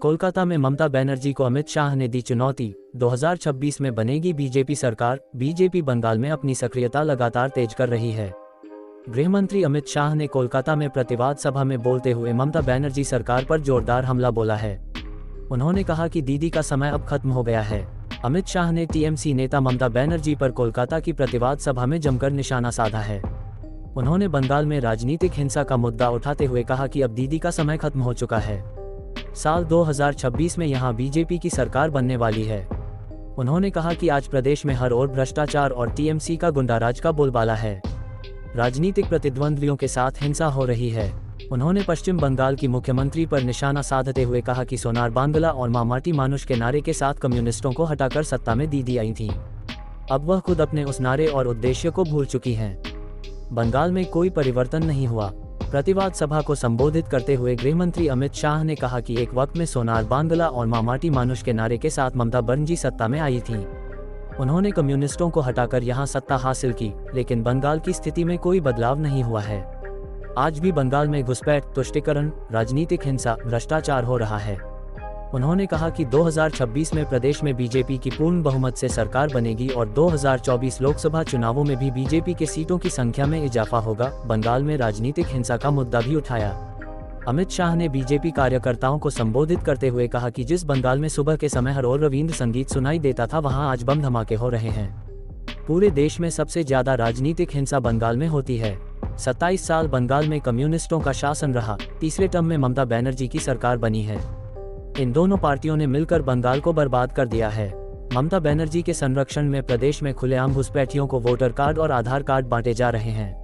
कोलकाता में ममता बनर्जी को अमित शाह ने दी चुनौती, 2026 में बनेगी बीजेपी सरकार। बीजेपी बंगाल में अपनी सक्रियता लगातार तेज कर रही है। गृहमंत्री अमित शाह ने कोलकाता में प्रतिवाद सभा में बोलते हुए ममता बनर्जी सरकार पर जोरदार हमला बोला है। उन्होंने कहा कि दीदी का समय अब खत्म हो गया है। अमित शाह ने टीएमसी नेता ममता बनर्जी पर कोलकाता की प्रतिवाद सभा में जमकर निशाना साधा है। उन्होंने बंगाल में राजनीतिक हिंसा का मुद्दा उठाते हुए कहा कि अब दीदी का समय खत्म हो चुका है। साल 2026 में यहां बीजेपी की सरकार बनने वाली है। उन्होंने कहा कि आज प्रदेश में हर ओर भ्रष्टाचार और टीएमसी का गुंडाराज का बोलबाला है। राजनीतिक प्रतिद्वंद्वियों के साथ हिंसा हो रही है। उन्होंने पश्चिम बंगाल की मुख्यमंत्री पर निशाना साधते हुए कहा कि सोनार बांग्ला और मामाटी मानुष के नारे के साथ कम्युनिस्टों को हटाकर सत्ता में दीदी आई थी। अब वह खुद अपने उस नारे और उद्देश्य को भूल चुकी हैं। बंगाल में कोई परिवर्तन नहीं हुआ। प्रतिवाद सभा को संबोधित करते हुए गृहमंत्री अमित शाह ने कहा कि एक वक्त में सोनार बांग्ला और मामाटी मानुष के नारे के साथ ममता बनर्जी सत्ता में आई थी। उन्होंने कम्युनिस्टों को हटाकर यहां सत्ता हासिल की, लेकिन बंगाल की स्थिति में कोई बदलाव नहीं हुआ है। आज भी बंगाल में घुसपैठ, तुष्टीकरण, राजनीतिक हिंसा, भ्रष्टाचार हो रहा है। उन्होंने कहा कि 2026 में प्रदेश में बीजेपी की पूर्ण बहुमत से सरकार बनेगी और 2024 लोकसभा चुनावों में भी बीजेपी के सीटों की संख्या में इजाफा होगा। बंगाल में राजनीतिक हिंसा का मुद्दा भी उठाया। अमित शाह ने बीजेपी कार्यकर्ताओं को संबोधित करते हुए कहा कि जिस बंगाल में सुबह के समय हर ओर रविंद्र संगीत सुनाई देता था, वहां आज बम धमाके हो रहे हैं। पूरे देश में सबसे ज्यादा राजनीतिक हिंसा बंगाल में होती है। 27 साल बंगाल में कम्युनिस्टों का शासन रहा। तीसरे टर्म में ममता बनर्जी की सरकार बनी है। इन दोनों पार्टियों ने मिलकर बंगाल को बर्बाद कर दिया है। ममता बनर्जी के संरक्षण में प्रदेश में खुलेआम घुसपैठियों को वोटर कार्ड और आधार कार्ड बांटे जा रहे हैं।